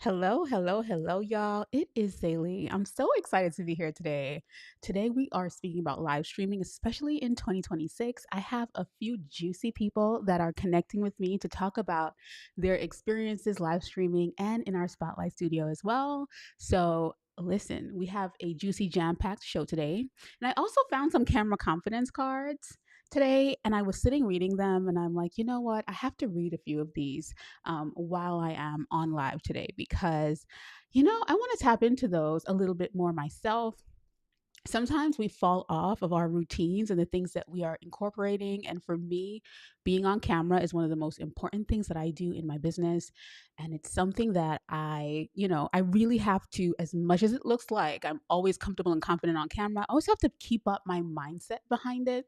Hello, hello, hello, y'all. It is XayLi. I'm so excited to be here today. Today, we are speaking about live streaming, especially in 2026. I have a few juicy people that are connecting with me to talk about their experiences live streaming and in our Spotlight studio as well. So, listen, we have a juicy, jam packed show today. And I also found some camera confidence cards today, and I was sitting reading them, and I'm like, you know what? I have to read a few of these while I am on live today because, I want to tap into those a little bit more myself. Sometimes we fall off of our routines and the things that we are incorporating. And for me, being on camera is one of the most important things that I do in my business. And it's something that I really have to, as much as it looks like I'm always comfortable and confident on camera, I always have to keep up my mindset behind it.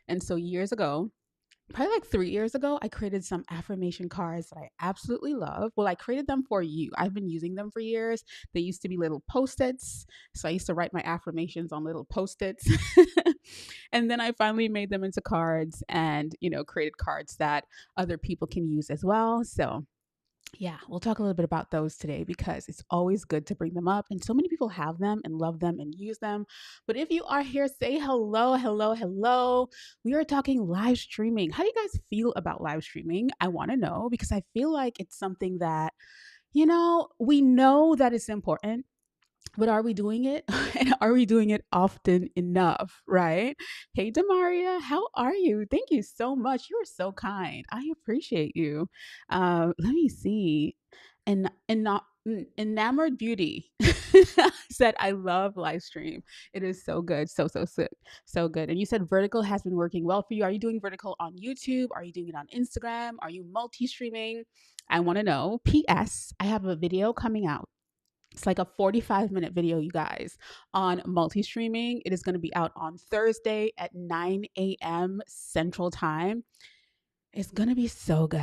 And so years ago, probably like 3 years ago, I created some affirmation cards that I absolutely love. Well, I created them for you. I've been using them for years. They used to be little post-its. So I used to write my affirmations on little post-its. And then I finally made them into cards and, created cards that other people can use as well. So yeah, we'll talk a little bit about those today because it's always good to bring them up. And so many people have them and love them and use them. But if you are here, say hello, hello, hello. We are talking live streaming. How do you guys feel about live streaming? I want to know because I feel like it's something that, we know that it's important, but are we doing it? And are we doing it often enough? Right? Hey, Demaria, how are you? Thank you so much. You are so kind. I appreciate you. Let me see. And not enamored beauty said, "I love live stream. It is so good, so good." And you said vertical has been working well for you. Are you doing vertical on YouTube? Are you doing it on Instagram? Are you multi-streaming? I want to know. P.S. I have a video coming out. It's like a 45-minute video, you guys, on multi streaming. It is going to be out on Thursday at 9 a.m. Central Time. It's going to be so good.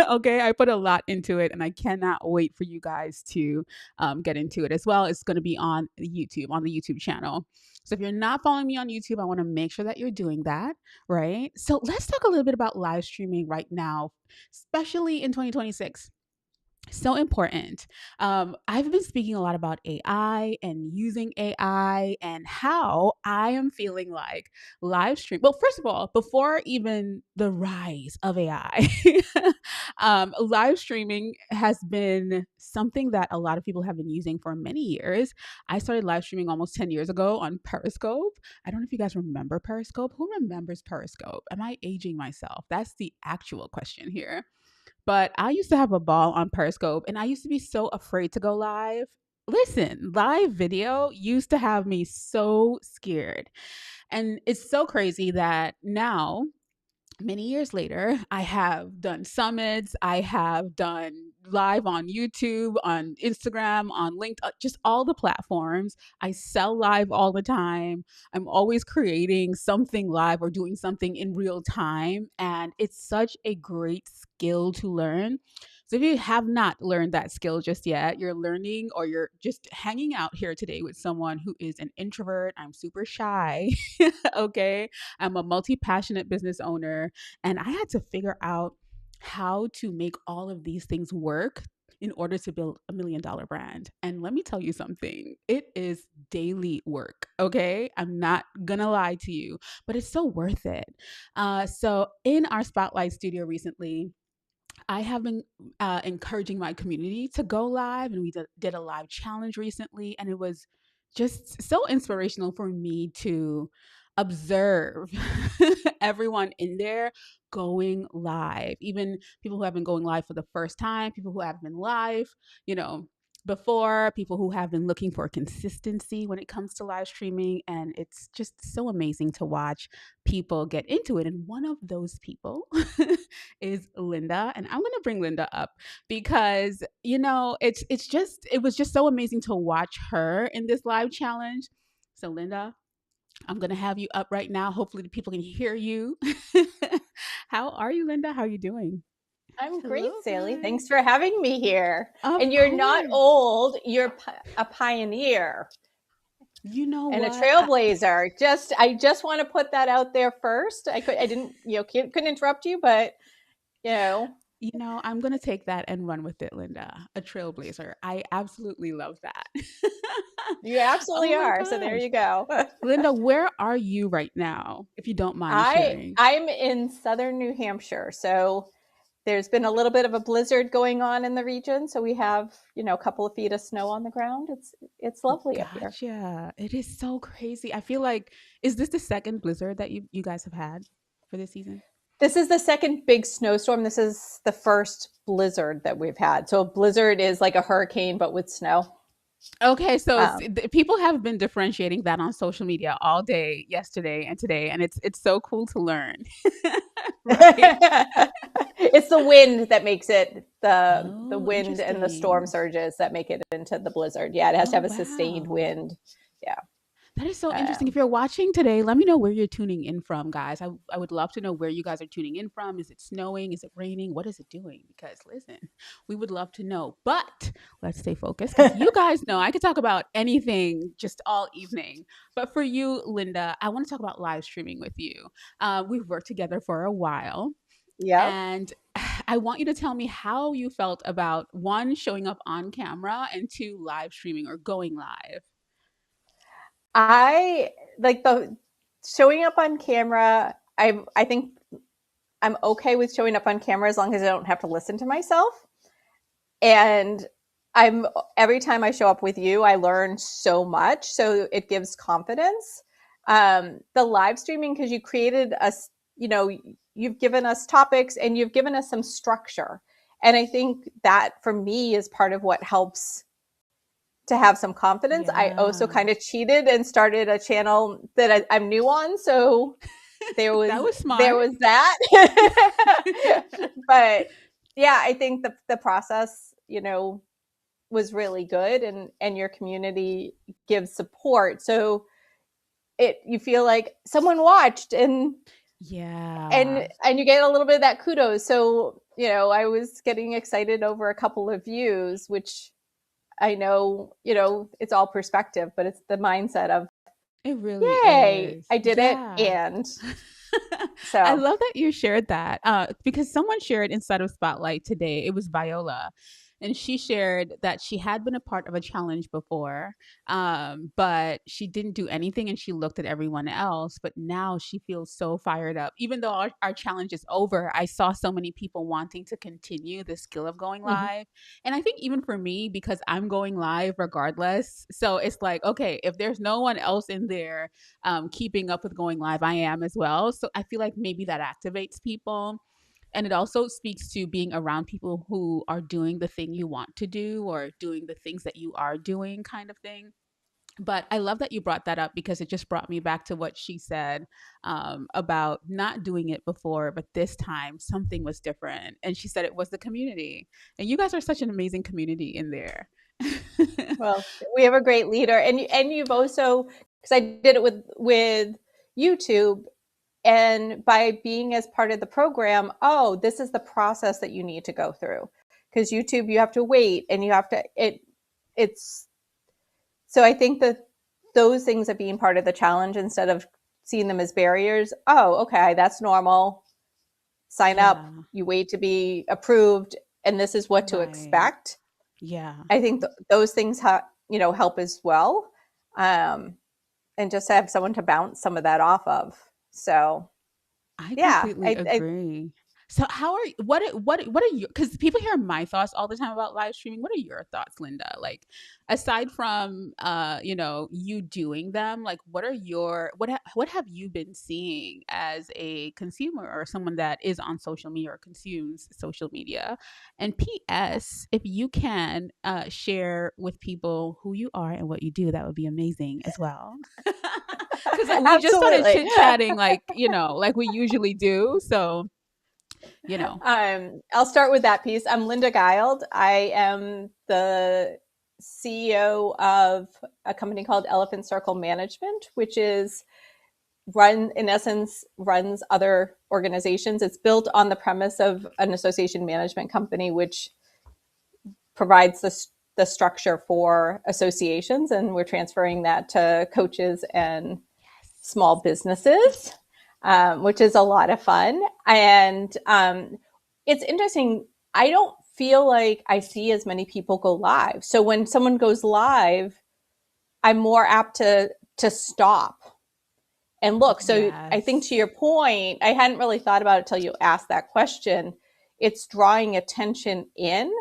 Okay. I put a lot into it and I cannot wait for you guys to get into it as well. It's going to be on YouTube, on the YouTube channel. So if you're not following me on YouTube, I want to make sure that you're doing that. Right. So let's talk a little bit about live streaming right now, especially in 2026. So important. I've been speaking a lot about AI and using AI and how I am feeling like live stream. Well, first of all, before even the rise of AI, live streaming has been something that a lot of people have been using for many years. I started live streaming almost 10 years ago on Periscope. I don't know if you guys remember Periscope. Who remembers Periscope? Am I aging myself? That's the actual question here. But I used to have a ball on Periscope and I used to be so afraid to go live. Listen, live video used to have me so scared. And it's so crazy that now, many years later, I have done summits, I have done live on YouTube, on Instagram, on LinkedIn, just all the platforms. I sell live all the time. I'm always creating something live or doing something in real time. And it's such a great skill to learn. So if you have not learned that skill just yet, you're learning or you're just hanging out here today with someone who is an introvert. I'm super shy. Okay. I'm a multi passionate business owner. And I had to figure out how to make all of these things work in order to build $1 million brand. And let me tell you something, it is daily work. Okay. I'm not going to lie to you, but it's so worth it. So in our Spotlight studio recently, I have been encouraging my community to go live, and we did a live challenge recently, and it was just so inspirational for me to observe everyone in there going live, even people who have been going live for the first time, people who have been live, you know, before, people who have been looking for consistency when it comes to live streaming. And it's just so amazing to watch people get into it. And one of those people is Linda. And I'm going to bring Linda up because, it was just so amazing to watch her in this live challenge. So, Linda, I'm going to have you up right now. Hopefully, the people can hear you. How are you, Linda? How are you doing? I'm great, Hello, Sally. guys. Thanks for having me here. And Of you're not course. old, you're a pioneer You know and a what? trailblazer. I just want to put that out there first. I didn't, couldn't interrupt you, but you know. I'm going to take that and run with it, Linda. A trailblazer. I absolutely love that. You Oh absolutely my are. So there gosh. you go. Linda, where are you right now, if you don't mind sharing? I'm in southern New Hampshire. So there's been a little bit of a blizzard going on in the region. So we have, a couple of feet of snow on the ground. It's lovely up here. Gotcha. It is so crazy. I feel like, is this the second blizzard that you guys have had for this season? This is the second big snowstorm. This is the first blizzard that we've had. So a blizzard is like a hurricane, but with snow. Okay, so Um, people have been differentiating that on social media all day, yesterday and today, and it's so cool to learn. Right? it's the wind that makes it the Oh, wind and the storm interesting. surges that make it into the blizzard. Yeah, it has to Oh, have a sustained wow. wind. Yeah. That is so interesting. If Um, you're watching today, let me know where you're tuning in from, guys. I would love to know where you guys are tuning in from. Is it snowing? Is it raining? What is it doing? Because listen, we would love to know. But let's stay focused because you guys know I could talk about anything just all evening. But for you, Linda, I want to talk about live streaming with you. We've worked together for a while. yep. And I want you to tell me how you felt about one, showing up on camera, and two, live streaming or going live. I like the showing up on camera. I think I'm okay with showing up on camera as long as I don't have to listen to myself. And I'm every time I show up with you, I learn so much. So it gives confidence. The live streaming, because you created us, you've given us topics and you've given us some structure. And I think that for me is part of what helps to have some confidence. I also Yeah. kind of cheated and started a channel that I'm new on. So there was That was there smart. was that. But yeah, I think the process, was really good, and your community gives support. So you feel like someone watched, Yeah. and you get a little bit of that kudos. So, I was getting excited over a couple of views, which I know, it's all perspective, but it's the mindset of, It really yay, is. I did it. Yeah. And I so, love that you shared that because someone shared inside of Spotlight today. It was Viola. And she shared that she had been a part of a challenge before, but she didn't do anything and she looked at everyone else. But now she feels so fired up. Even though our challenge is over, I saw so many people wanting to continue the skill of going mhm. live. And I think even for me, because I'm going live regardless. So it's like, okay, if there's no one else in there keeping up with going live, I am as well. So I feel like maybe that activates people. And it also speaks to being around people who are doing the thing you want to do or doing the things that you are doing, kind of thing. But I love that you brought that up because it just brought me back to what she said about not doing it before, but this time something was different. And she said it was the community. And you guys are such an amazing community in there. Well, we have a great leader, and you've also, because I did it with YouTube, and by being as part of the program, oh, this is the process that you need to go through. Because YouTube, you have to wait, and you have to it's so I think that those things of being part of the challenge instead of seeing them as barriers. Oh, okay, that's normal. Sign up. Yeah, You wait to be approved, and this is what to right. expect. Yeah. I think those things help as well, and just have someone to bounce some of that off of. So I yeah, completely agree. So how are what are you, because people hear my thoughts all the time about live streaming. What are your thoughts, Linda? Like aside from you doing them, like what are your what have you been seeing as a consumer or someone that is on social media or consumes social media? And PS, if you can share with people who you are and what you do, that would be amazing as well. Because we just started absolutely. chit chatting, like like we usually do. So you know, I'll start with that piece. I'm Linda Guild. I am the CEO of a company called Elephant Circle Management, which is in essence, runs other organizations. It's built on the premise of an association management company, which provides the structure for associations, and we're transferring that to coaches and small businesses, which is a lot of fun. And it's interesting. I don't feel like I see as many people go live. So when someone goes live, I'm more apt to stop and look. So I think to Yes. your point, I hadn't really thought about it till you asked that question. It's drawing attention in.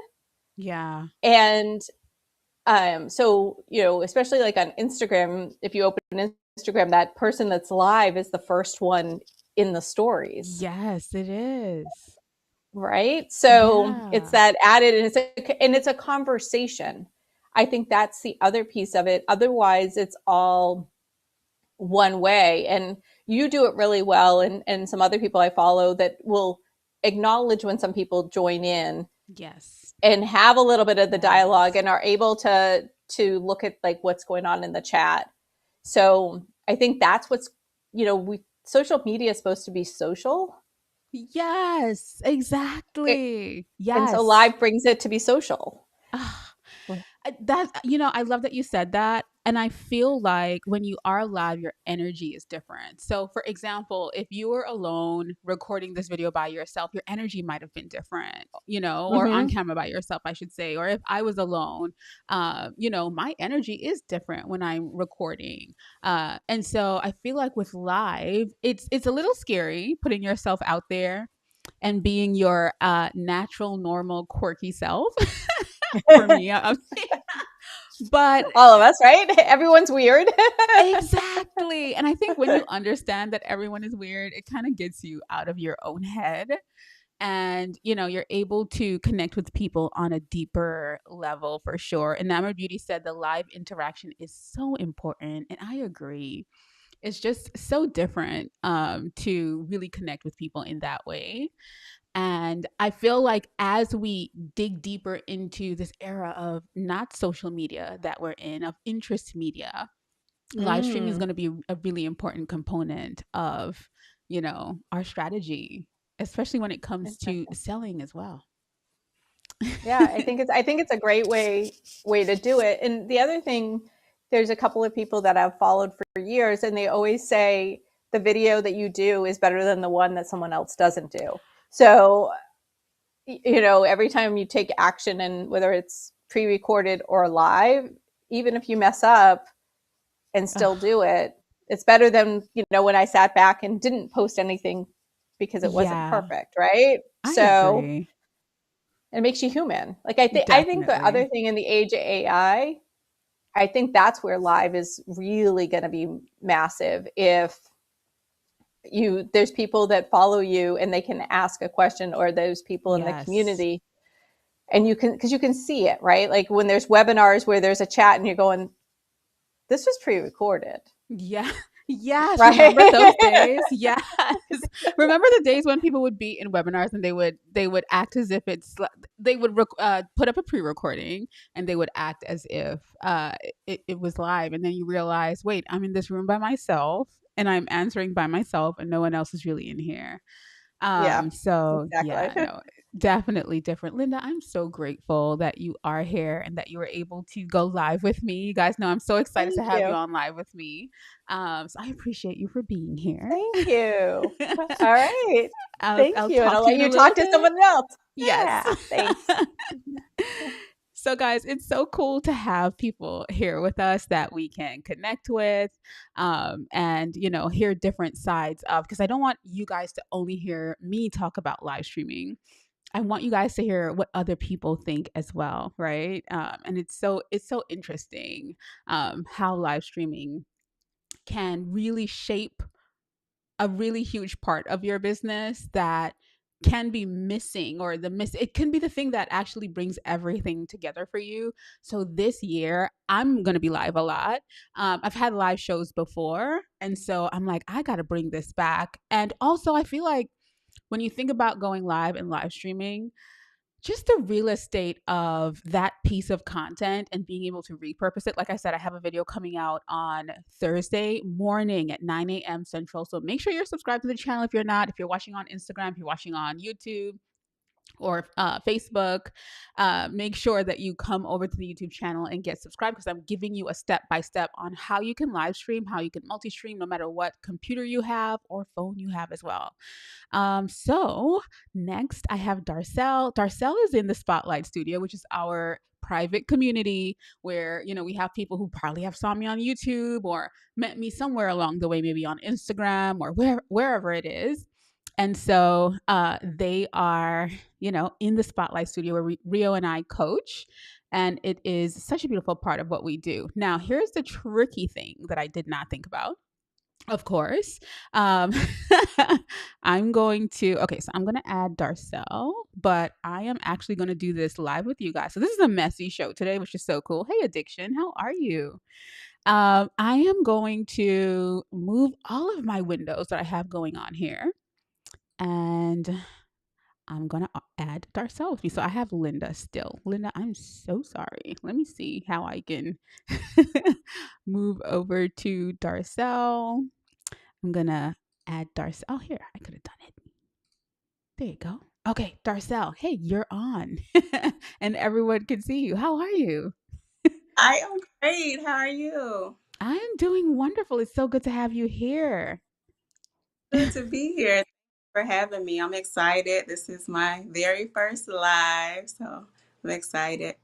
Yeah. And so, especially like on Instagram, if you open Instagram, that person that's live is the first one in the stories. Yes, it is. Right. So it's Yeah. that added, and it's a conversation. I think that's the other piece of it. Otherwise, it's all one way. And you do it really well. And some other people I follow that will acknowledge when some people join in Yes. and have a little bit of the dialogue Yes. and are able to look at like what's going on in the chat. So I think that's what's, we social media is supposed to be social. Yes, It, exactly. and so Yes. live brings it to be social. Ah, I love that you said that. And I feel like when you are live, your energy is different. So, for example, if you were alone recording this video by yourself, your energy might have been different, or on Mm-hmm. camera by yourself, I should say. Or if I was alone, my energy is different when I'm recording. And so I feel like with live, it's a little scary putting yourself out there and being your natural, normal, quirky self. For me, but All of us, right? Everyone's weird. exactly. And I think when you understand that everyone is weird, it kind of gets you out of your own head. And, you're able to connect with people on a deeper level for sure. And Namor Beauty said the live interaction is so important. And I agree. It's just so different to really connect with people in that way. And I feel like as we dig deeper into this era of not social media that we're in, of interest media, live streaming is Mm, going to be a really important component of, our strategy, especially when it comes to interesting. selling as well. Yeah, I think it's a great way to do it. And the other thing, there's a couple of people that I've followed for years, and they always say the video that you do is better than the one that someone else doesn't do. So, every time you take action, and whether it's pre-recorded or live, even if you mess up and still Ugh, do it, it's better than, when I sat back and didn't post anything because it wasn't yeah, perfect, right? I So agree. it makes you human. Like I think the other Definitely. thing in the age of AI, I think that's where live is really going to be massive. If there's people that follow you and they can ask a question, or those people in the Yes. community, and because you can see it, right? Like when there's webinars where there's a chat and you're going, this was pre-recorded, Yeah. Yes, right? remember those days? Yes. Remember the days when people would be in webinars and they would act as if they would put up a pre-recording and they would act as if it was live, and then you realize, wait, I'm in this room by myself and I'm answering by myself and no one else is really in here. Yeah, So exactly. yeah, no, definitely different. Linda, I'm so grateful that you are here and that you were able to go live with me. You guys know I'm so excited to Thank have you you. on live with me. So I appreciate you for being here. Thank you. All right. Thank I'll you. And talk I'll to you let in a you little talk to bit. someone else. Yes. Yeah. Thanks. So, guys, it's so cool to have people here with us that we can connect with, and hear different sides of, because I don't want you guys to only hear me talk about live streaming. I want you guys to hear what other people think as well, right? And it's so interesting how live streaming can really shape a really huge part of your business that can be missing, or it can be the thing that actually brings everything together for you. So this year I'm going to be live a lot. I've had live shows before, and so I'm like, I got to bring this back. And also I feel like when you think about going live and live streaming, just the real estate of that piece of content and being able to repurpose it. Like I said, I have a video coming out on Thursday morning at 9 a.m. Central. So make sure you're subscribed to the channel if you're not. If you're watching on Instagram, if you're watching on YouTube, or Facebook, make sure that you come over to the YouTube channel and get subscribed, because I'm giving you a step by step on how you can live stream, how you can multi stream, no matter what computer you have or phone you have as well. So next I have Darcelle. Darcelle is in the Spotlight Studio, which is our private community where, we have people who probably have saw me on YouTube or met me somewhere along the way, maybe on Instagram or wherever it is. And so they are, in the Spotlight Studio where Rio and I coach. And it is such a beautiful part of what we do. Now, here's the tricky thing that I did not think about. Of course. Um, I'm going to add Darcelle, but I am actually going to do this live with you guys. So this is a messy show today, which is so cool. Hey, Addiction, how are you? I am going to move all of my windows that I have going on here, and I'm going to add Darcelle with me. So I have Linda still. Linda, I'm so sorry. Let me see how I can move over to Darcelle. I'm gonna add Darcelle. Oh, here, I could have done it. There you go. Okay, Darcelle. Hey, you're on, and everyone can see you. How are you? I am great. How are you? I'm doing wonderful. It's so good to have you here. Good to be here. Thank you for having me. I'm excited. This is my very first live, so I'm excited.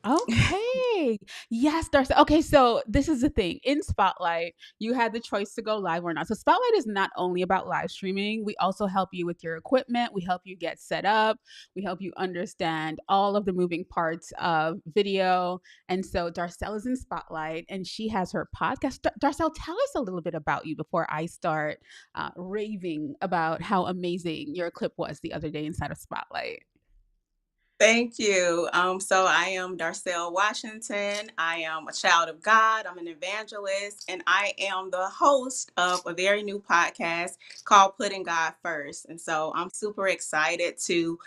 Okay. Yes, Darcy. Okay, so this is the thing. In Spotlight, you had the choice to go live or not. So Spotlight is not only about live streaming. We also help you with your equipment. We help you get set up. We help you understand all of the moving parts of video. And so Darcelle is in Spotlight and she has her podcast. Darcelle, tell us a little bit about you before I start raving about how amazing your clip was the other day inside of Spotlight. Thank you. So I am Darcelle Washington. I am a child of God. I'm an evangelist, and I am the host of a very new podcast called Putting God First. And so I'm super excited to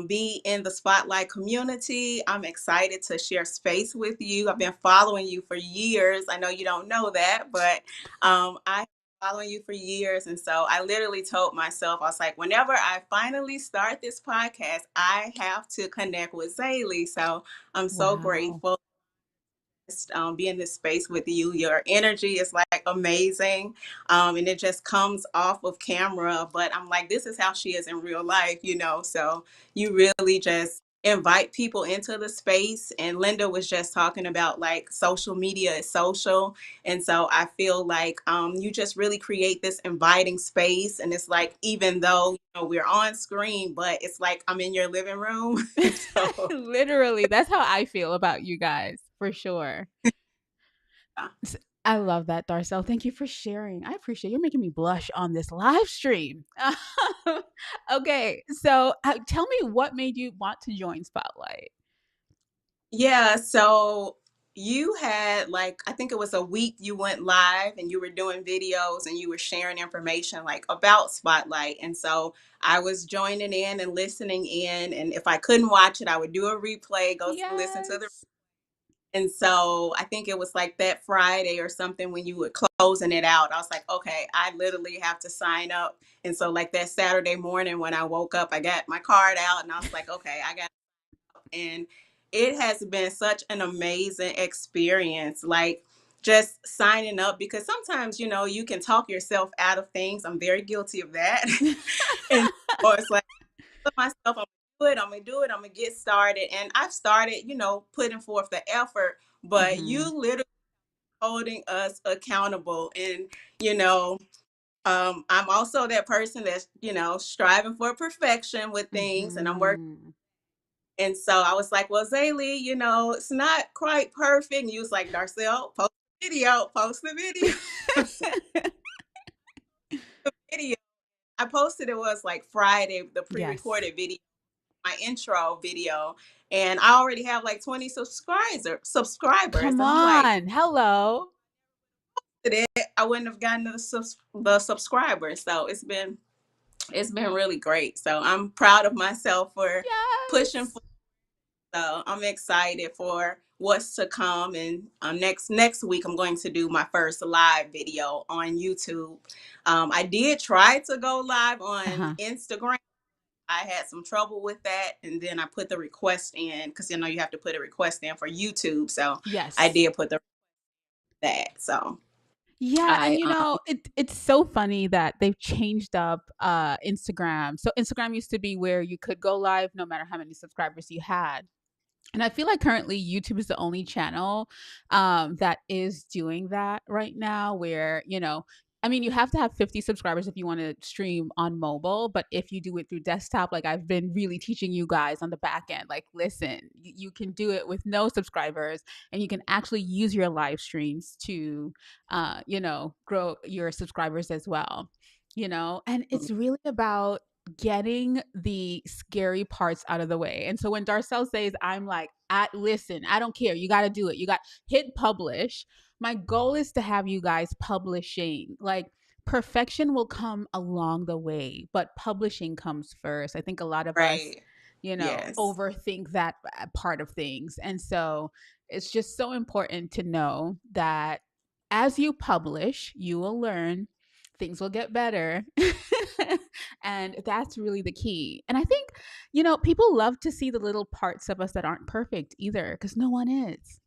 be in the Spotlight community. I'm excited to share space with you. I've been following you for years. I know you don't know that, but I following you for years. And so I literally told myself, I was like, whenever I finally start this podcast, I have to connect with XayLi. So I'm so Wow. grateful be in this space with you. Your energy is like amazing, and it just comes off of camera. But I'm like, this is how she is in real life. So you really just invite people into the space. And Linda was just talking about like social media is social, and so I feel like you just really create this inviting space. And it's like, even though we're on screen, but it's like I'm in your living room. So. Literally, that's how I feel about you guys, for sure. I love that, Darcelle. Thank you for sharing. I appreciate you're making me blush on this live stream. Okay, so tell me what made you want to join Spotlight? Yeah, so you had like, I think it was a week you went live and you were doing videos and you were sharing information like about Spotlight. And so I was joining in and listening in. And if I couldn't watch it, I would do a replay, go listen to the. Yes. And so I think it was like that Friday or something when you were closing it out. I was like, okay, I literally have to sign up. And so like that Saturday morning when I woke up, I got my card out and I was like, okay, I got, and it has been such an amazing experience, like just signing up, because sometimes you can talk yourself out of things. I'm very guilty of that. And or it's like, put myself, I'm gonna do it, I'm gonna do it, I'm gonna get started, and I've started putting forth the effort, but Mhm. you literally holding us accountable. And you know I'm also that person that's striving for perfection with things, and I'm working. Mhm. And so I was like, well, XayLi, it's not quite perfect. And you was like, Darcelle, post the video. So the video I posted, it was like Friday, the Yes. pre-recorded video, my intro video. And I already have like 20 subscribers. Come And I'm like, on. Hello. today I wouldn't have gotten the subscribers. So it's been really great. So I'm proud of myself for pushing. Yes. So I'm excited for what's to come. And next week, I'm going to do my first live video on YouTube. I did try to go live on Uh-huh. Instagram. I had some trouble with that, and then I put the request in because you have to put a request in for YouTube. So I Yes. did put that. So Yeah, and I it's so funny that they've changed up Instagram. So Instagram used to be where you could go live no matter how many subscribers you had. And I feel like currently YouTube is the only channel that is doing that right now, where, I mean, you have to have 50 subscribers if you want to stream on mobile. But if you do it through desktop, like I've been really teaching you guys on the back end, like, listen, you can do it with no subscribers and you can actually use your live streams to, grow your subscribers as well, and it's really about getting the scary parts out of the way. And so when Darcelle says, I'm like, listen, I don't care. You got to do it. You got hit publish. My goal is to have you guys publishing. Like, perfection will come along the way, but publishing comes first. I think a lot of us, right. Yes. overthink that part of things. And so it's just so important to know that as you publish, you will learn, things will get better. And that's really the key. And I think, people love to see the little parts of us that aren't perfect either, because no one is.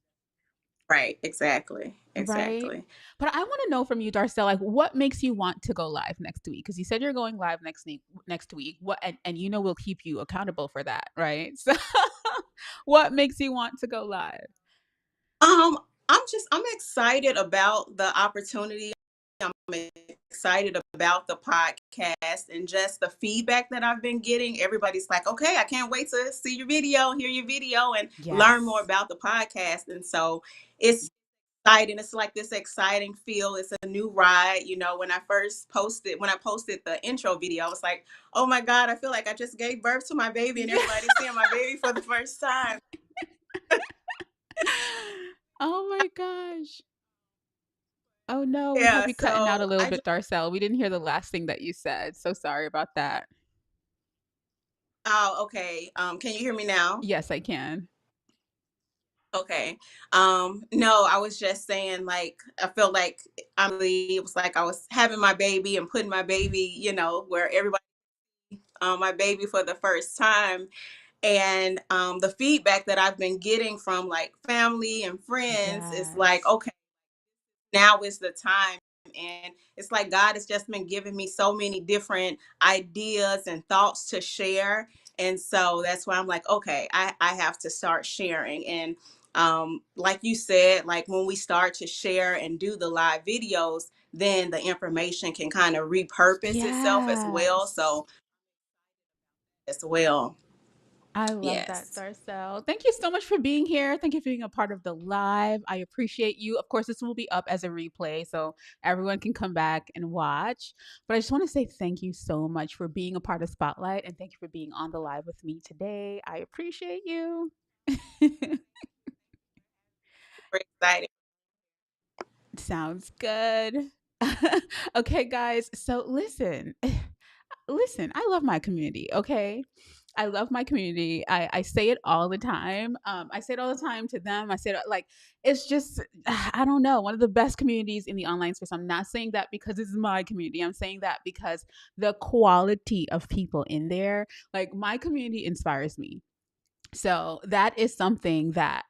Right. Exactly. Right. Exactly. But I want to know from you, Darcelle, like, what makes you want to go live next week? Because you said you're going live next week. What, and we'll keep you accountable for that, right? So what makes you want to go live? Um, I'm excited about the opportunity. I'm excited about the podcast and just the feedback that I've been getting. Everybody's like, okay, I can't wait to see your video, hear your video, and learn more Yes. about the podcast. And so it's exciting. It's like this exciting feel. It's a new ride. When I posted the intro video, I was like, oh my God, I feel like I just gave birth to my baby and Yeah. everybody's seeing my baby for the first time. Oh my gosh. Oh no, we have Yeah. you cutting out a So little I bit, Darcelle. We didn't hear the last thing that you said. So sorry about that. Oh, okay. Can you hear me now? Yes, I can. Okay. No, I was just saying, like, I felt like it was like I was having my baby and putting my baby, where everybody, my baby for the first time. And the feedback that I've been getting from like family and friends is like, Yes. okay, now is the time. And it's like God has just been giving me so many different ideas and thoughts to share. And so that's why I'm like, okay, I have to start sharing. And like you said, like when we start to share and do the live videos, then the information can kind of repurpose itself as well. Yes. So as well. I love that, Yes. Darcelle. Thank you so much for being here. Thank you for being a part of the live. I appreciate you. Of course, this will be up as a replay, so everyone can come back and watch. But I just want to say thank you so much for being a part of Spotlight, and thank you for being on the live with me today. I appreciate you. Super excited. Sounds good. Okay, guys. So listen, I love my community, okay? I love my community. I say it all the time. I say it all the time to them. I say it like, it's just, I don't know, one of the best communities in the online space. I'm not saying that because it's my community. I'm saying that because the quality of people in there, like, my community inspires me. So that is something that,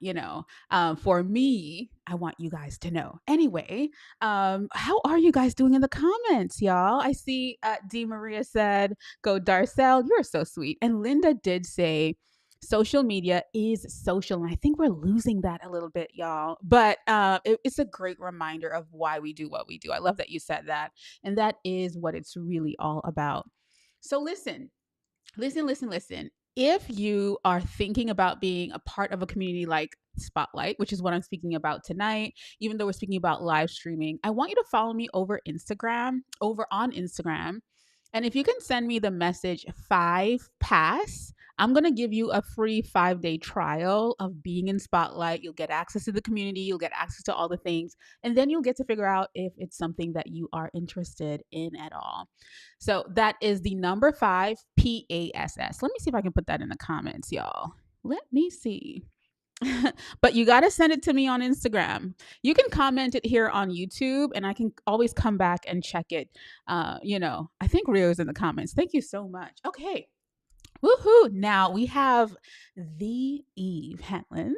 for me, I want you guys to know. Anyway, how are you guys doing in the comments, y'all? I see D. Maria said, go Darcelle, you're so sweet. And Linda did say, social media is social. And I think we're losing that a little bit, y'all. But it's a great reminder of why we do what we do. I love that you said that. And that is what it's really all about. So listen. If you are thinking about being a part of a community like Spotlight, which is what I'm speaking about tonight, even though we're speaking about live streaming, I want you to follow me over on Instagram. And if you can send me the message 5pass, I'm going to give you a free 5-day trial of being in Spotlight. You'll get access to the community, you'll get access to all the things, and then you'll get to figure out if it's something that you are interested in at all. So that is the number 5PASS. Let me see if I can put that in the comments, y'all. Let me see. But you got to send it to me on Instagram. You can comment it here on YouTube and I can always come back and check it. I think Rio's in the comments. Thank you so much. Okay. Woohoo! Now we have the Eve Hanlon.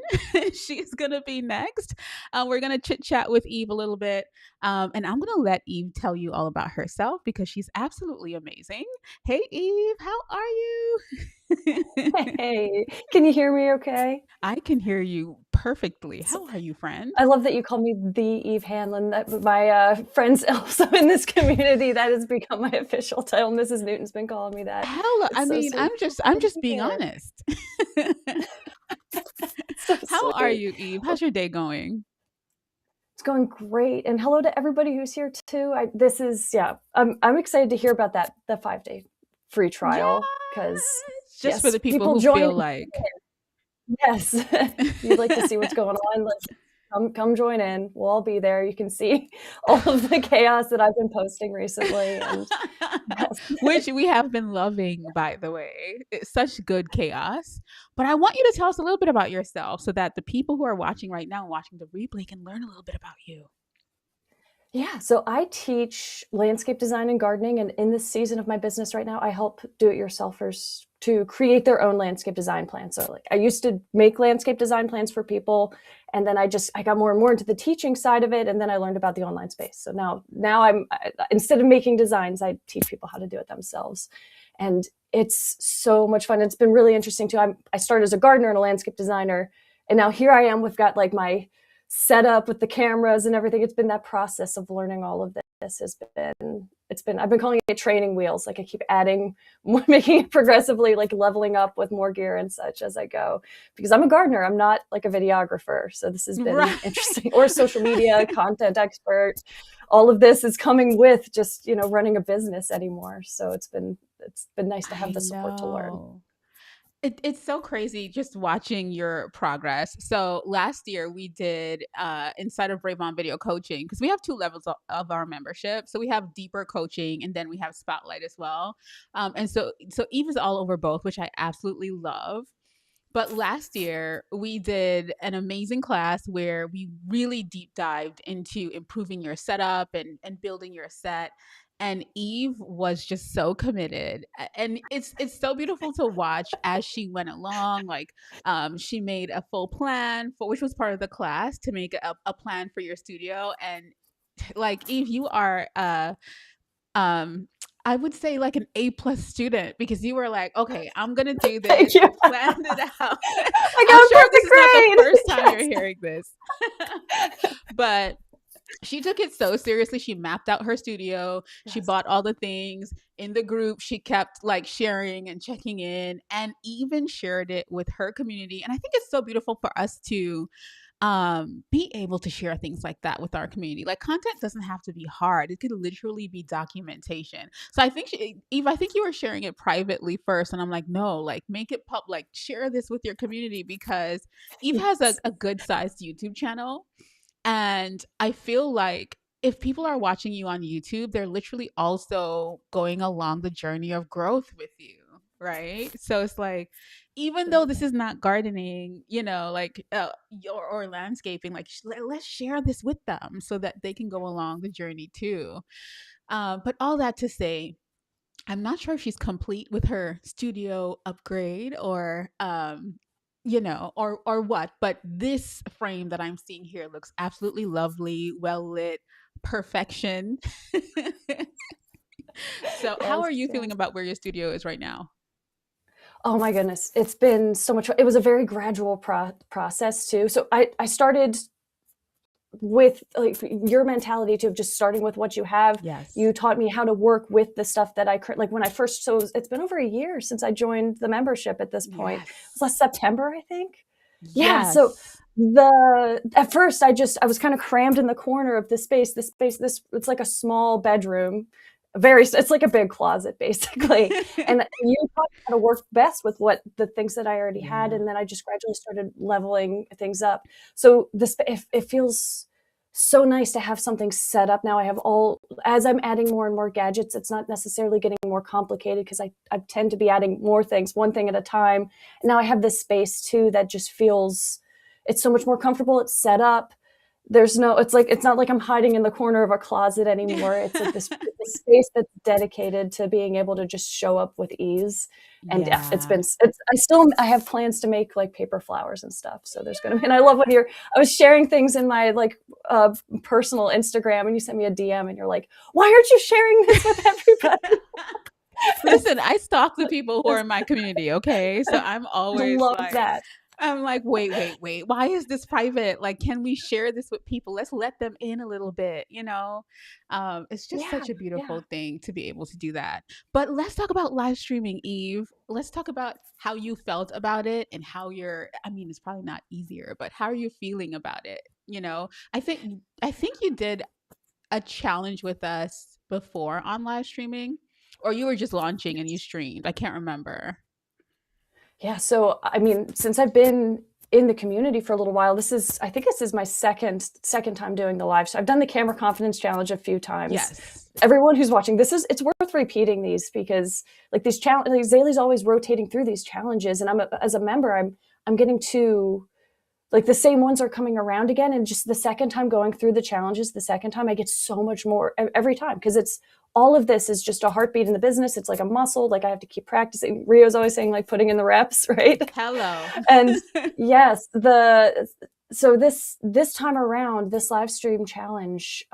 She's gonna be next. We're gonna chit chat with Eve a little bit, and I'm gonna let Eve tell you all about herself because she's absolutely amazing. Hey, Eve, how are you? Hey, can you hear me okay? I can hear you perfectly. How are you, friend? I love that you call me the Eve Hanlon. That my friends also in this community, that has become my official title. Mrs. Newton's been calling me that. Hello. It's I so mean, sweet. I'm just being honest. So How are sweet. you, Eve? How's your day going? It's going great. And hello to everybody who's here too. I'm excited to hear about the 5-day free trial because Yes. Just for yes, the people people who join. feel like Yes, if you'd like to see what's going on, like come join in. We'll all be there. You can see all of the chaos that I've been posting recently, and yes. which we have been loving, by the way. It's such good chaos. But I want you to tell us a little bit about yourself so that the people who are watching right now, watching the replay, can learn a little bit about you. Yeah, so I teach landscape design and gardening, and in this season of my business right now, I help do-it-yourselfers to create their own landscape design plans. So like I used to make landscape design plans for people, and then I got more and more into the teaching side of it, and then I learned about the online space. So now instead of making designs, I teach people how to do it themselves. And it's so much fun. It's been really interesting too. I started as a gardener and a landscape designer, and now here I am. We've got like my setup with the cameras and everything. It's been that process of learning all of this I've been calling it training wheels. Like I keep adding more, making it progressively like leveling up with more gear and such as I go, because I'm a gardener. I'm not like a videographer. So this has been interesting, or social media content expert. All of this is coming with just, running a business anymore. So it's been nice to have the support to learn. It's so crazy just watching your progress. So last year we did inside of Brave On Video Coaching, because we have two levels of our membership. So we have deeper coaching and then we have Spotlight as well. And so Eve is all over both, which I absolutely love. But last year, we did an amazing class where we really deep dived into improving your setup and building your set. And Eve was just so committed. And it's so beautiful to watch as she went along. Like she made a full plan for, which was part of the class, to make a plan for your studio. And like Eve, you are um I would say like an A+ student, because you were like, okay, I'm gonna do Thank this. you. You planned it out. I I'm got a sure this perfect is not the grade. first time Yes. you're hearing this. But she took it so seriously. She mapped out her studio. She Yes. bought all the things in the group. She kept like sharing and checking in, and even shared it with her community. And I think it's so beautiful for us to be able to share things like that with our community. Like content doesn't have to be hard. It could literally be documentation. So I think Eve, I think you were sharing it privately first, and I'm like, no, like make it like share this with your community, because Eve has Yes. a good sized YouTube channel. And I feel like if people are watching you on YouTube, they're literally also going along the journey of growth with you, right? So it's like, even though this is not gardening, like or landscaping, like let's share this with them so that they can go along the journey too. But all that to say, I'm not sure if she's complete with her studio upgrade, or or what, but this frame that I'm seeing here looks absolutely lovely, well lit, perfection. So how are you feeling about where your studio is right now? Oh my goodness, it's been so much fun. It was a very gradual process too. So I started with like your mentality to just starting with what you have. Yes. You taught me how to work with the stuff that like when I first, so it's been over a year since I joined the membership at this point. Yes. It was last September, I think. Yes. Yeah. So at first I was kind of crammed in the corner of this space, it's like a small bedroom. It's like a big closet basically. And you taught me how to work best with the things that I already had. And then I just gradually started leveling things up. So it feels so nice to have something set up now. As I'm adding more and more gadgets, it's not necessarily getting more complicated, because I tend to be adding more things, one thing at a time. And now I have this space too that just feels, it's so much more comfortable. It's set up. there's no, it's not like I'm hiding in the corner of a closet anymore. It's like this space that's dedicated to being able to just show up with ease. And yeah, I have plans to make like paper flowers and stuff. So there's going to be, and I love when I was sharing things in my like personal Instagram, and you sent me a DM and you're like, why aren't you sharing this with everybody? Listen, I stalk the people who are in my community. Okay. So I'm always love like, that. I'm like, wait. Why is this private? Like, can we share this with people? Let's let them in a little bit, you know? It's just such a beautiful thing to be able to do that. But let's talk about live streaming, Eve. Let's talk about how you felt about it and how it's probably not easier, but how are you feeling about it? You know, I think you did a challenge with us before on live streaming, or you were just launching and you streamed. I can't remember. Yeah. So, I mean, since I've been in the community for a little while, I think this is my second time doing the live. So I've done the camera confidence challenge a few times. Yes. Everyone who's watching, it's worth repeating these, because like these challenges, like XayLi's always rotating through these challenges. And as a member, I'm getting to, like, the same ones are coming around again. And just the second time going through the challenges, the second time I get so much more every time, because all of this is just a heartbeat in the business. It's like a muscle. Like, I have to keep practicing. Rio's always saying, like, putting in the reps, right? Hello. And yes, so this time around, this live stream challenge,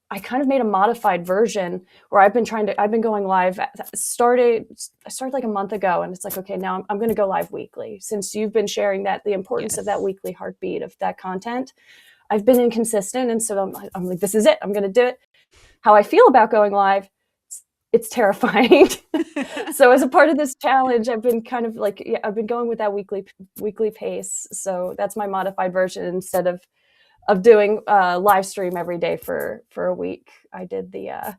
I kind of made a modified version where I've been going live. I started like a month ago, and it's like, okay, now I'm going to go live weekly, since you've been sharing the importance of that weekly heartbeat of that content. I've been inconsistent, and so I'm like, this is it. I'm going to do it. How I feel about going live, it's terrifying. So as a part of this challenge, I've been kind of like, I've been going with that weekly pace. So that's my modified version. Instead of doing live stream every day for a week, I did the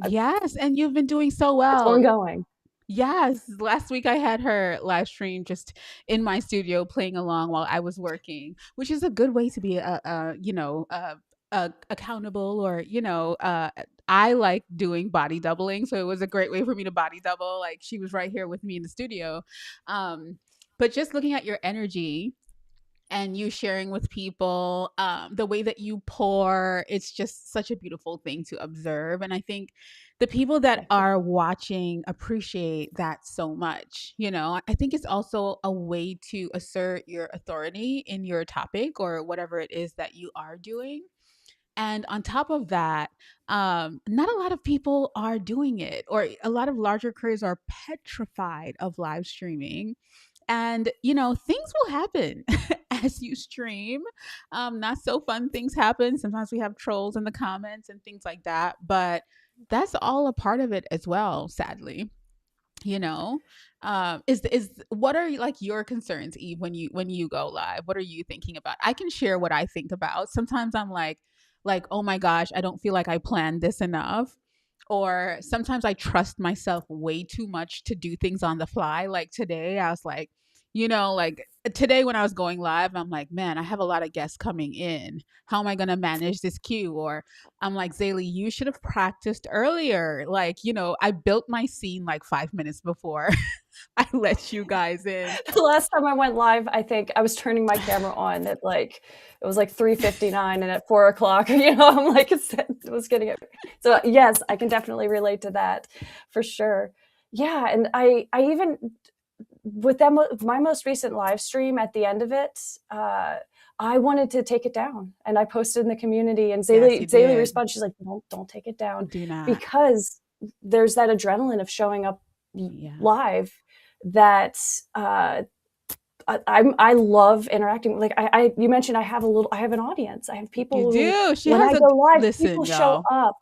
yes, and you've been doing so well. It's ongoing. Yes, last week I had her live stream just in my studio playing along while I was working, which is a good way to be accountable, or I like doing body doubling, so it was a great way for me to body double. Like, she was right here with me in the studio. But just looking at your energy and you sharing with people, the way that you pour, it's just such a beautiful thing to observe. And I think the people that are watching appreciate that so much. I think it's also a way to assert your authority in your topic or whatever it is that you are doing. And on top of that, not a lot of people are doing it, or a lot of larger creators are petrified of live streaming. And, things will happen as you stream. Not so fun things happen. Sometimes we have trolls in the comments and things like that, but that's all a part of it as well, sadly. What are like your concerns, Eve, when you go live? What are you thinking about? I can share what I think about. Sometimes I'm like, oh my gosh, I don't feel like I planned this enough. Or sometimes I trust myself way too much to do things on the fly. Like today, I was like, today when I was going live, I'm like, man, I have a lot of guests coming in. How am I going to manage this queue? Or I'm like, XayLi, you should have practiced earlier. Like, I built my scene like 5 minutes before I let you guys in. The last time I went live, I think I was turning my camera on at it was like 3:59, and at 4 o'clock, I'm like, it was getting it. So yes, I can definitely relate to that for sure. Yeah. And I even, with my most recent live stream, at the end of it, I wanted to take it down, and I posted in the community, and XayLi responded. She's like, don't take it down. Do not. Because there's that adrenaline of showing up live that I love interacting. Like you mentioned, I have an audience. I have people. You do. When I go live, people show up.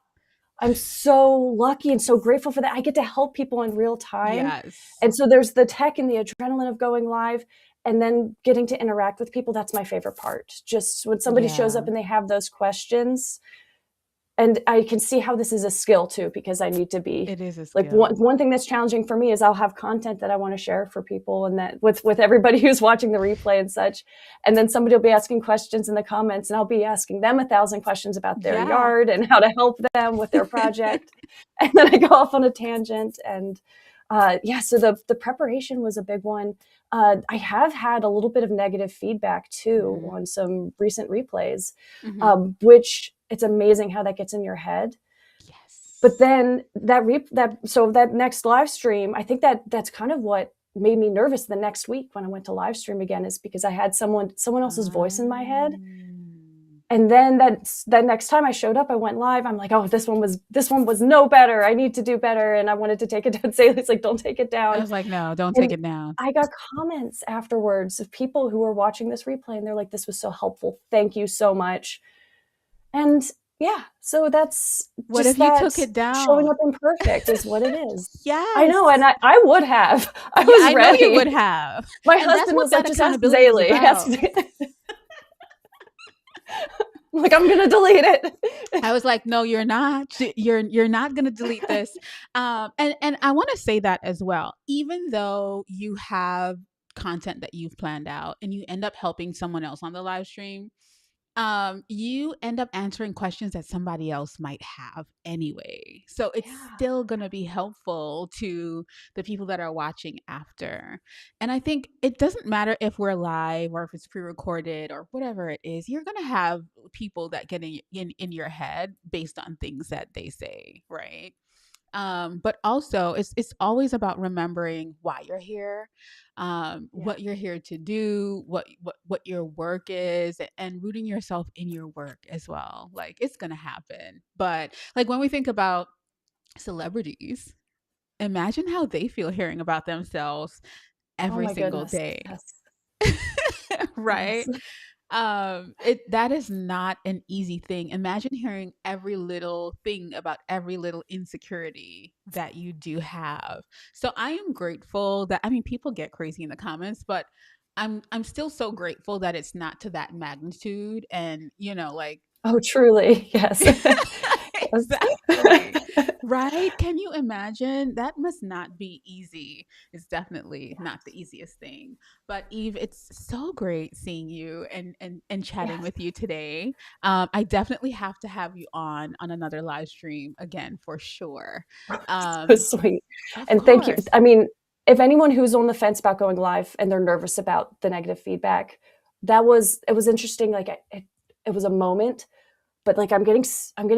I'm so lucky and so grateful for that. I get to help people in real time. Yes. And so there's the tech and the adrenaline of going live, and then getting to interact with people. That's my favorite part. Just when somebody shows up and they have those questions. And I can see how this is a skill too, because I need to be. It is a skill. Like one thing that's challenging for me is I'll have content that I want to share for people, and that with everybody who's watching the replay and such. And then somebody will be asking questions in the comments, and I'll be asking them 1,000 questions about their yard and how to help them with their project. And then I go off on a tangent, and Yeah, so the preparation was a big one. I have had a little bit of negative feedback too on some recent replays, which it's amazing how that gets in your head. Yes. But then that next live stream, I think that's kind of what made me nervous the next week when I went to live stream again, is because I had someone else's voice in my head. And then that next time I showed up, I went live. I'm like, oh, this one was no better. I need to do better. And I wanted to take it down. XayLi's like, don't take it down. I was like, no, don't take it down. I got comments afterwards of people who were watching this replay, and they're like, this was so helpful. Thank you so much. And yeah, so that's what just if you took it down? Showing up imperfect is what it is. Yes, I know, and I would have. I was ready. Know you would have. My husband was like, just ask XayLi. Like, I'm gonna delete it. I was like, no, you're not. You're not gonna delete this. And I want to say that as well. Even though you have content that you've planned out and you end up helping someone else on the live stream, you end up answering questions that somebody else might have anyway. So it's still going to be helpful to the people that are watching after. And I think it doesn't matter if we're live or if it's pre-recorded or whatever it is, you're going to have people that get in your head based on things that they say, right? But also it's always about remembering why you're here, what you're here to do, what your work is, and rooting yourself in your work as well. Like, it's gonna happen. But like, when we think about celebrities, imagine how they feel hearing about themselves every single day. Yes. Right? Yes. That is not an easy thing. Imagine hearing every little thing about every little insecurity that you do have. So I am grateful that, I mean, people get crazy in the comments, but I'm still so grateful that it's not to that magnitude. And like, oh, truly, yes. Exactly. Right? Can you imagine? That must not be easy. It's definitely not the easiest thing. But Eve, it's so great seeing you and chatting with you today. I definitely have to have you on another live stream again for sure. So sweet. And thank you. I mean, if anyone who's on the fence about going live and they're nervous about the negative feedback, it was interesting. Like, it was a moment. But like, I'm getting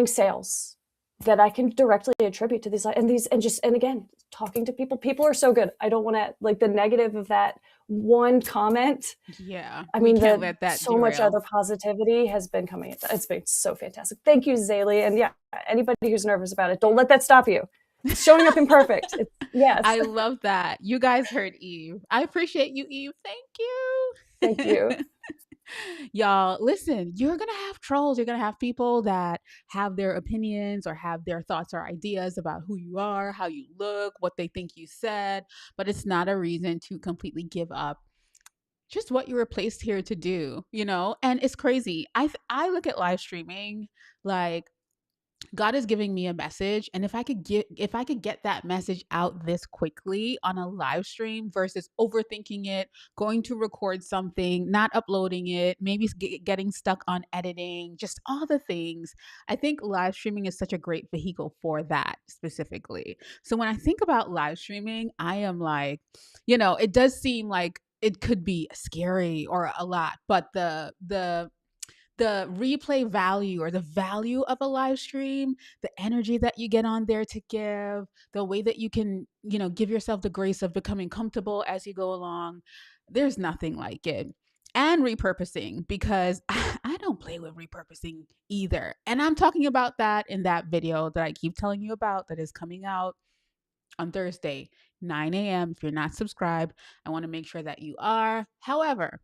sales that I can directly attribute to these, and again, talking to people are so good. I don't want to, like, the negative of that one comment. Yeah. I mean, so much other positivity has been coming. It's been so fantastic. Thank you, XayLi. And yeah, anybody who's nervous about it, don't let that stop you. It's showing up imperfect. Yes. I love that. You guys heard Eve. I appreciate you, Eve. Thank you. Thank you. Y'all, listen, you're going to have trolls. You're going to have people that have their opinions or have their thoughts or ideas about who you are, how you look, what they think you said. But it's not a reason to completely give up just what you were placed here to do, And it's crazy. I look at live streaming like, God is giving me a message, and if I could get that message out this quickly on a live stream versus overthinking it, going to record something, not uploading it, maybe getting stuck on editing, just all the things. I think live streaming is such a great vehicle for that specifically. So when I think about live streaming, I am like, it does seem like it could be scary or a lot, but the replay value or the value of a live stream, the energy that you get on there to give, the way that you can, give yourself the grace of becoming comfortable as you go along, there's nothing like it. And repurposing, because I don't play with repurposing either. And I'm talking about that in that video that I keep telling you about that is coming out on Thursday, 9 a.m. If you're not subscribed, I want to make sure that you are. However,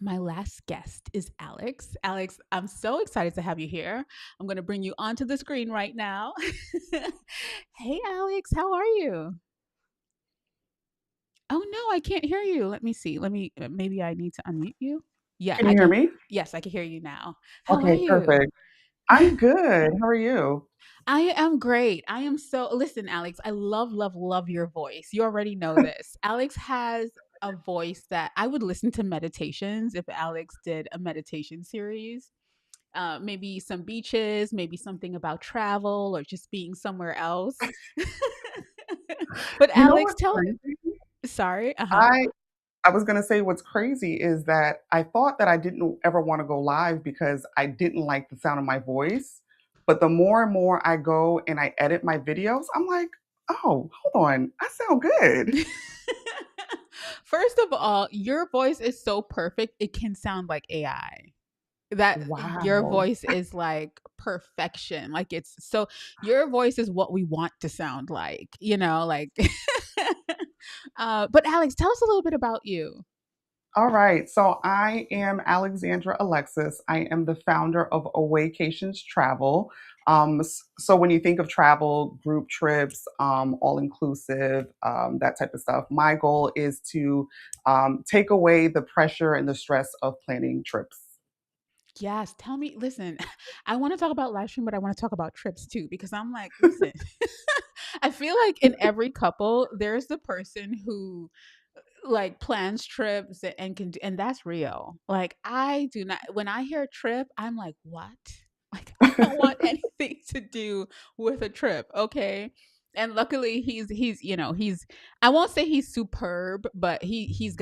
my last guest is Alex. Alex, I'm so excited to have you here. I'm going to bring you onto the screen right now. Hey, Alex, how are you? Oh, no, I can't hear you. Let me see. Maybe I need to unmute you. Yeah. Can you hear me? Yes, I can hear you now. How are you? Perfect. I'm good. How are you? I am great. Listen, Alex, I love, love, love your voice. You already know this. Alex has a voice that I would listen to meditations if Alex did a meditation series. Maybe some beaches, maybe something about travel or just being somewhere else. But You know Alex, what's tell crazy? sorry. Uh-huh. I I was gonna say what's crazy is that I thought that I didn't ever want to go live because I didn't like the sound of my voice. But the more and more I go and I edit my videos, I'm like, oh, hold on, I sound good. First of all, your voice is so perfect, it can sound like AI. That your Wow. voice is like perfection. Like it's so your voice is what we want to sound like, like but Alex, tell us a little bit about you. All right. So I am Alexandra Alexis. I am the founder of Awaycations Travel. So when you think of travel, group trips, all inclusive, that type of stuff, my goal is to take away the pressure and the stress of planning trips. Yes, tell me, listen, I want to talk about live stream, but I want to talk about trips too, because I'm like, listen, I feel like in every couple, there's the person who like plans trips and and that's real. Like I do not when I hear trip, I'm like, what? Like I don't want anything to do with a trip, okay? And luckily he's I won't say he's superb, but he's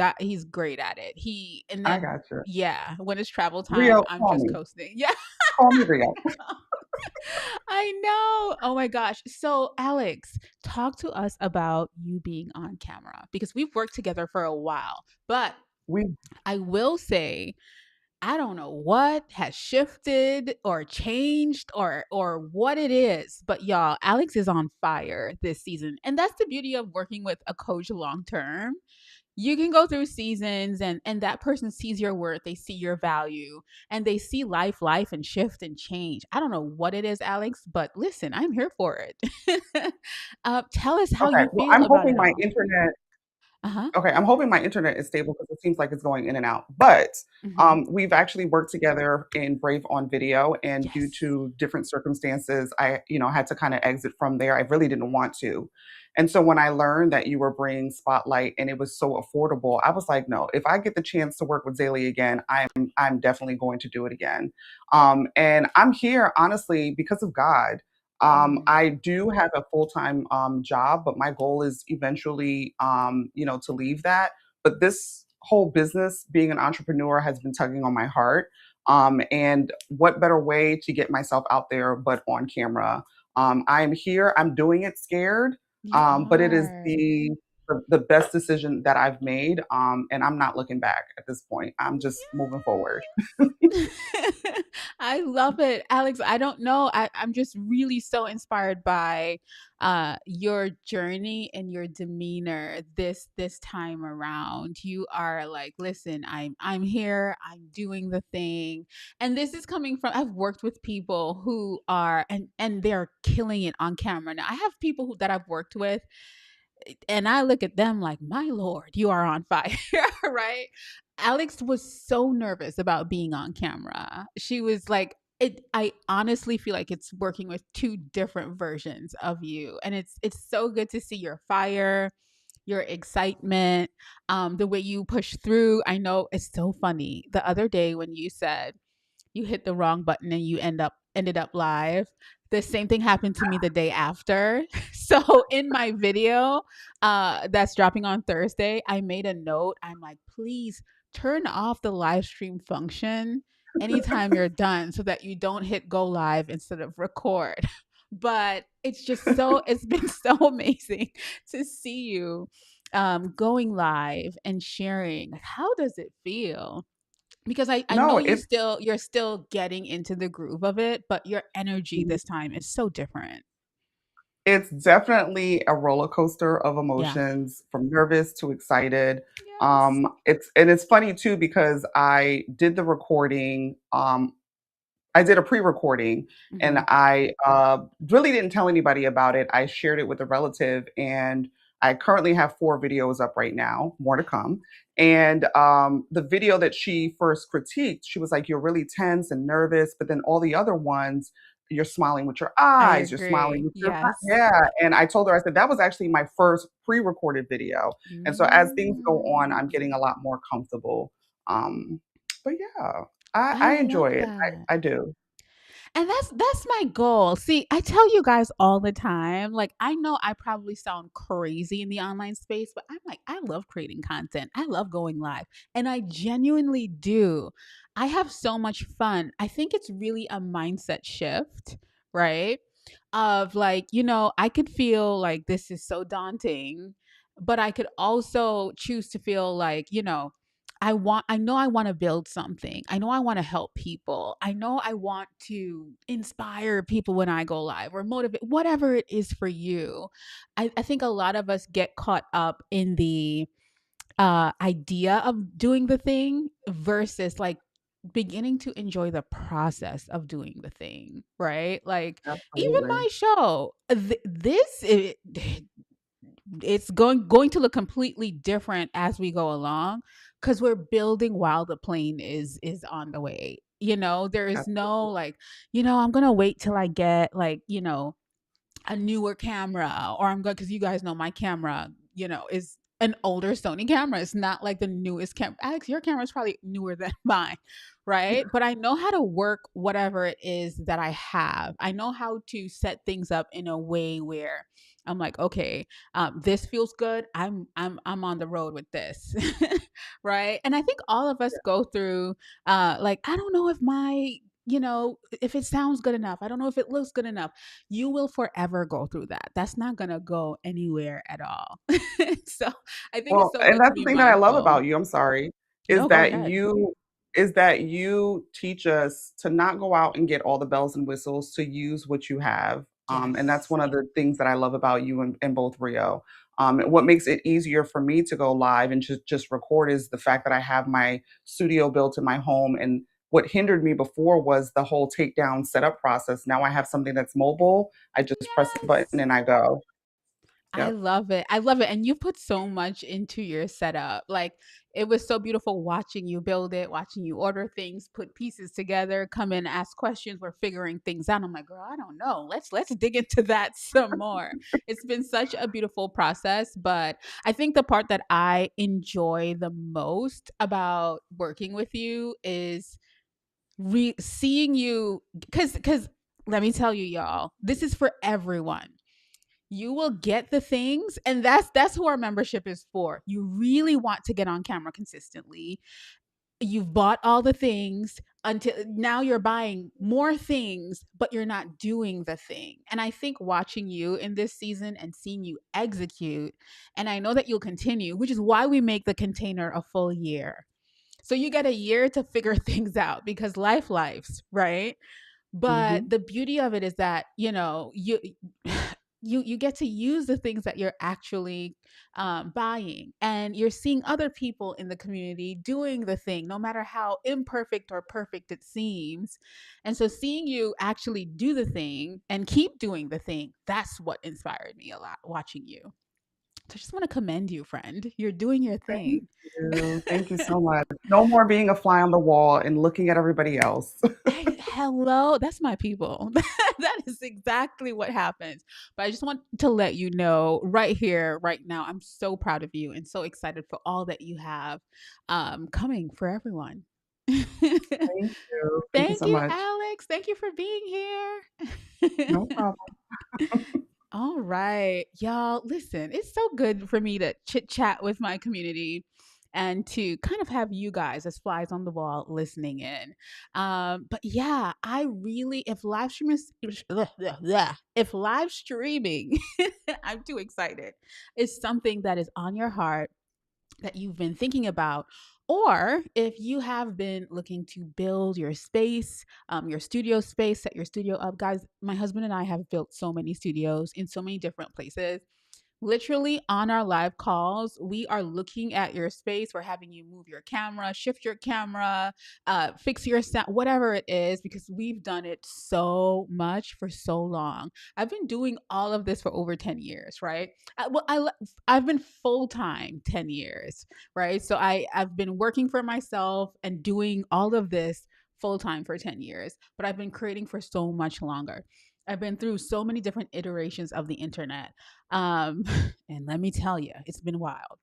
great at it. He and I then got you. yeah, when it's travel time, Rio, I'm call just me. coasting. Yeah. Call me Rio. I know. Oh my gosh. So, Alex, talk to us about you being on camera because we've worked together for a while. But We I will say, I don't know what has shifted or changed or what it is, but y'all, Alex is on fire this season. And that's the beauty of working with a coach long term. You can go through seasons and that person sees your worth, they see your value, and they see life and shift and change. I don't know what it is, Alex, but listen, I'm here for it. Tell us how okay. you Well, feel I'm about hoping it my all. internet Uh-huh. Okay, I'm hoping my internet is stable because it seems like it's going in and out. But Hmm. we've actually worked together in Brave on Video, and due Yes. to different circumstances, I had to kind of exit from there. I really didn't want to. And so when I learned that you were bringing Spotlight and it was so affordable, I was like, no, if I get the chance to work with XayLi again, I'm definitely going to do it again. And I'm here honestly because of God. Mm. I do have a full-time job, but my goal is eventually, to leave that. But this whole business, being an entrepreneur, has been tugging on my heart. And what better way to get myself out there but on camera? I am here. I'm doing it scared, You but it is are. the best decision that I've made, and I'm not looking back at this point. I'm just moving forward. I love it. Alex, I don't know. I'm just really so inspired by your journey and your demeanor this time around. You are like, listen, I'm here, I'm doing the thing. And this is coming from I've worked with people who are and they're killing it on camera. Now I have people that I've worked with and I look at them like, my Lord, you are on fire, right? Alex was so nervous about being on camera. She was like, I honestly feel like it's working with two different versions of you. And it's so good to see your fire, your excitement, the way you push through. I know it's so funny. The other day when you said you hit the wrong button and you ended up live. The same thing happened to me the day after. So in my video that's dropping on Thursday, I made a note. I'm like, please turn off the live stream function anytime you're done so that you don't hit go live instead of record. But it's been so amazing to see you going live and sharing. Like, how does it feel? Because I No, know it's you're still getting into the groove of it, but your energy this time is so different. It's definitely a roller coaster of Yeah. emotions from nervous to excited. Yes. It's funny too because I did the recording. I did a pre-recording and Hmm. I really didn't tell anybody about it. I shared it with a relative, and I currently have 4 videos up right now, more to come. And the video that she first critiqued, she was like, "You're really tense and nervous," but then all the other ones, you're smiling with your I eyes, you're smiling agree. with your Yes. yeah. And I told her, I said that was actually my first pre-recorded video. And so as things go on, I'm Mm. getting a lot more comfortable. Um, but yeah, I I enjoy love it. that. I do. And that's my goal. See, I tell you guys all the time, like I know I probably sound crazy in the online space, but I'm like I love creating content. I love going live, and I genuinely do. I have so much fun. I think it's really a mindset shift, right? Of like, I could feel like this is so daunting, but I could also choose to feel like, I know I want to build something. I know I want to help people. I know I want to inspire people when I go live or motivate, whatever it is for you. I think a lot of us get caught up in the idea of doing the thing versus like beginning to enjoy the process of doing the thing, right? Like even Absolutely. my show, it's going to look completely different as we go along because we're building while the plane is on the way. There is no Absolutely. like, I'm gonna wait till I get like, a newer camera, or I'm good because you guys know my camera, is an older Sony camera. It's not like the newest camera. Alex, your camera is probably newer than mine, right? But I know how to work whatever it is that I have. I know how to set things up in a way where I'm like, okay, this feels good. I'm on the road with this, right? And I think all of us go through, like I don't know if if it sounds good enough. I don't know if it looks good enough. You will forever go through that. That's not going to go anywhere at all. So I think it's Well, so and good to that's the be thing that I love mindful. about you, I'm sorry, is No, go that ahead. you teach us to not go out and get all the bells and whistles, to use what you have. And that's Yes. one of the things that I love about you and both Rio. What makes it easier for me to go live and just record is the fact that I have my studio built in my home. And what hindered me before was the whole takedown setup process. Now I have something that's mobile. I just press the button Yes. and I go. I Yep. love it. I love it. And you put so much into your setup. Like it was so beautiful watching you build it, watching you order things, put pieces together, come in, ask questions. We're figuring things out. I'm like, girl, I don't know. Let's dig into that some more. It's been such a beautiful process. But I think the part that I enjoy the most about working with you is seeing you because let me tell you, y'all, this is for everyone. You will get the things, and that's who our membership is for. You really want to get on camera consistently. You've bought all the things until now you're buying more things, but you're not doing the thing. And I think watching you in this season and seeing you execute, and I know that you'll continue, which is why we make the container a full year. So you get a year to figure things out because lives, right? But Hmm. the beauty of it is that, you get to use the things that you're actually buying, and you're seeing other people in the community doing the thing, no matter how imperfect or perfect it seems. And so seeing you actually do the thing and keep doing the thing, that's what inspired me a lot watching you. So I just want to commend you, friend. You're doing your Thank thing. you. Thank you so much. No more being a fly on the wall and looking at everybody else. Hello, that's my people. That is exactly what happens. But I just want to let you know right here, right now, I'm so proud of you and so excited for all that you have coming for everyone. Thank you. Thank you Thank so you, much. Alex. Thank you for being No here. problem. All right, y'all. Listen, it's so good for me to chit chat with my community and to kind of have you guys as flies on the wall listening in. But yeah, I really, if live streaming, I'm too excited, is something that is on your heart that you've been thinking about, or if you have been looking to build your space, your studio space, set your studio up. Guys, my husband and I have built so many studios in so many different places. Literally on our live calls, we are looking at your space. We're having you move your camera, shift your camera, fix your sound, whatever it is, because we've done it so much for so long. I've been doing all of this for over 10 years, right? I've been full time 10 years, right? So I've been working for myself and doing all of this full time for 10 years, but I've been creating for so much longer. I've been through so many different iterations of the internet. And let me tell you, it's been wild.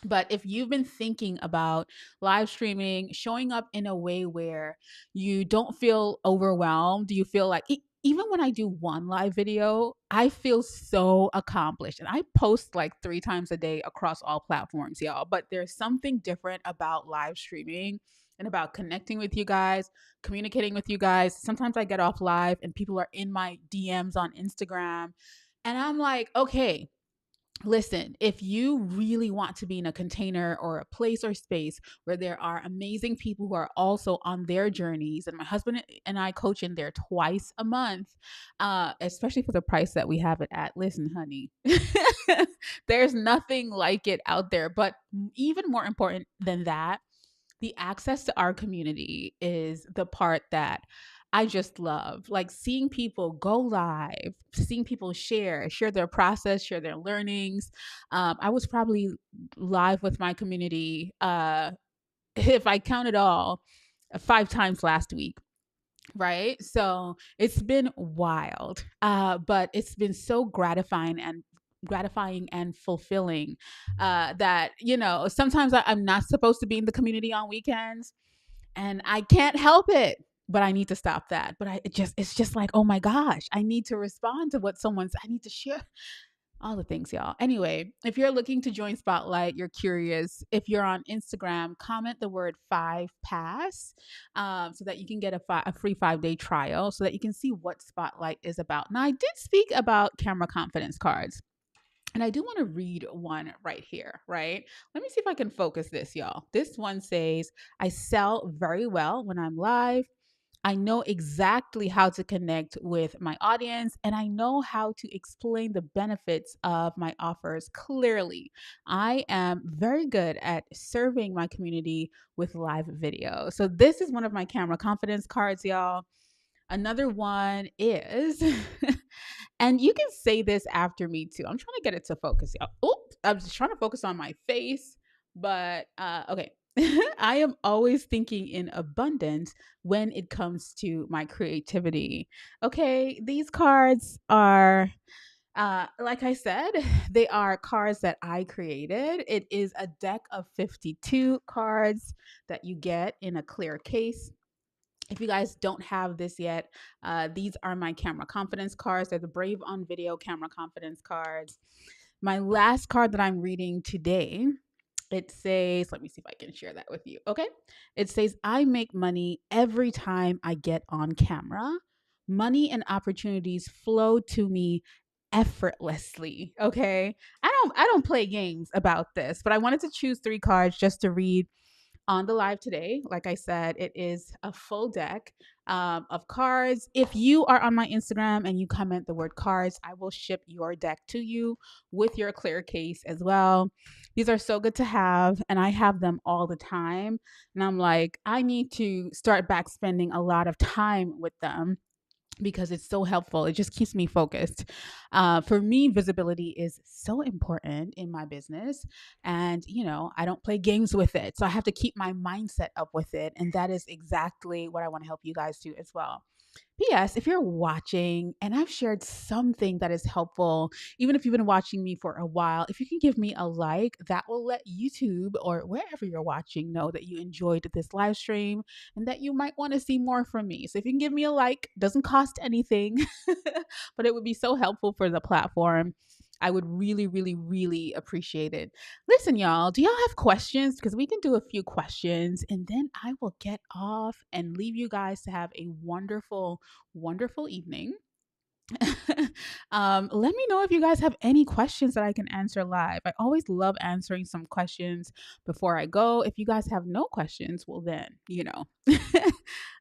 But if you've been thinking about live streaming, showing up in a way where you don't feel overwhelmed, you feel like even when I do one live video, I feel so accomplished. And I post like 3 times a day across all platforms, y'all. But there's something different about live streaming and about connecting with you guys, communicating with you guys. Sometimes I get off live and people are in my DMs on Instagram. And I'm like, okay, listen, if you really want to be in a container or a place or space where there are amazing people who are also on their journeys, and my husband and I coach in there twice a month, especially for the price that we have it at. Listen, honey, there's nothing like it out there. But even more important than that, the access to our community is the part that I just love. Like seeing people go live, seeing people share their process, share their learnings. I was probably live with my community, if I count it all, 5 times last week. Right. So it's been wild, but it's been so gratifying and fulfilling, that, sometimes I'm not supposed to be in the community on weekends and I can't help it. But I need to stop that. But it's just like, oh my gosh, I need to respond to what I need to share all the things, y'all. Anyway, if you're looking to join Spotlight, you're curious, if you're on Instagram, comment the word 5pass, so that you can get a free 5-day trial so that you can see what Spotlight is about. Now, I did speak about camera confidence cards. And I do want to read one right here, right? Let me see if I can focus this, y'all. This one says, I sell very well when I'm live. I know exactly how to connect with my audience, and I know how to explain the benefits of my offers clearly. I am very good at serving my community with live video. So, this is one of my camera confidence cards, y'all. Another one is, and you can say this after me too. I'm trying to get it to focus, y'all. Oops, I'm just trying to focus on my face, but okay. I am always thinking in abundance when it comes to my creativity. Okay, these cards are, like I said, they are cards that I created. It is a deck of 52 cards that you get in a clear case. If you guys don't have this yet, these are my camera confidence cards. They're the Brave on Video camera confidence cards. My last card that I'm reading today, it says, let me see if I can share that with you. Okay. It says, I make money every time I get on camera. Money and opportunities flow to me effortlessly. Okay. I don't play games about this, but I wanted to choose 3 cards just to read on the live today. Like I said, it is a full deck, of cards. If you are on my Instagram and you comment the word cards, I will ship your deck to you with your clear case as well. These are so good to have, and I have them all the time. And I'm like, I need to start back spending a lot of time with them because it's so helpful. It just keeps me focused. For me, visibility is so important in my business. And, I don't play games with it. So I have to keep my mindset up with it. And that is exactly what I want to help you guys do as well. P.S. If you're watching and I've shared something that is helpful, even if you've been watching me for a while, if you can give me a like, that will let YouTube or wherever you're watching know that you enjoyed this live stream and that you might want to see more from me. So if you can give me a like, doesn't cost anything, but it would be so helpful for the platform. I would really, really, really appreciate it. Listen, y'all, do y'all have questions? Because we can do a few questions and then I will get off and leave you guys to have a wonderful, wonderful evening. Let me know if you guys have any questions that I can answer live. I always love answering some questions before I go. If you guys have no questions, well, then,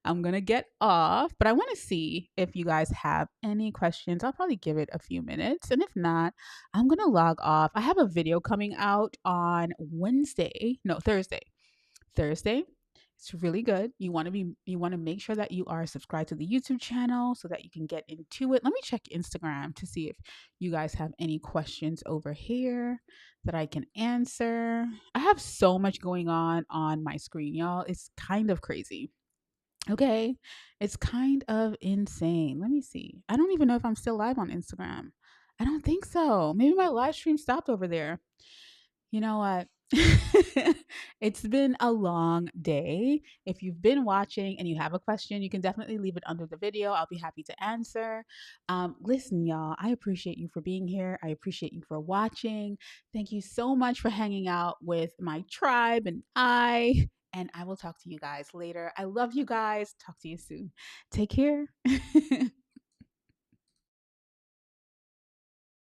I'm going to get off. But I want to see if you guys have any questions. I'll probably give it a few minutes. And if not, I'm going to log off. I have a video coming out on Thursday. Thursday. It's really good. You want to make sure that you are subscribed to the YouTube channel so that you can get into it. Let me check Instagram to see if you guys have any questions over here that I can answer. I have so much going on my screen, y'all. It's kind of crazy. Okay. It's kind of insane. Let me see. I don't even know if I'm still live on Instagram. I don't think so. Maybe my live stream stopped over there. You know what? It's been a long day. If you've been watching and you have a question, you can definitely leave it under the video. I'll be happy to answer. Listen, y'all, I appreciate you for being here. I appreciate you for watching. Thank you so much for hanging out with my tribe and I will talk to you guys later. I love you guys. Talk to you soon. Take care.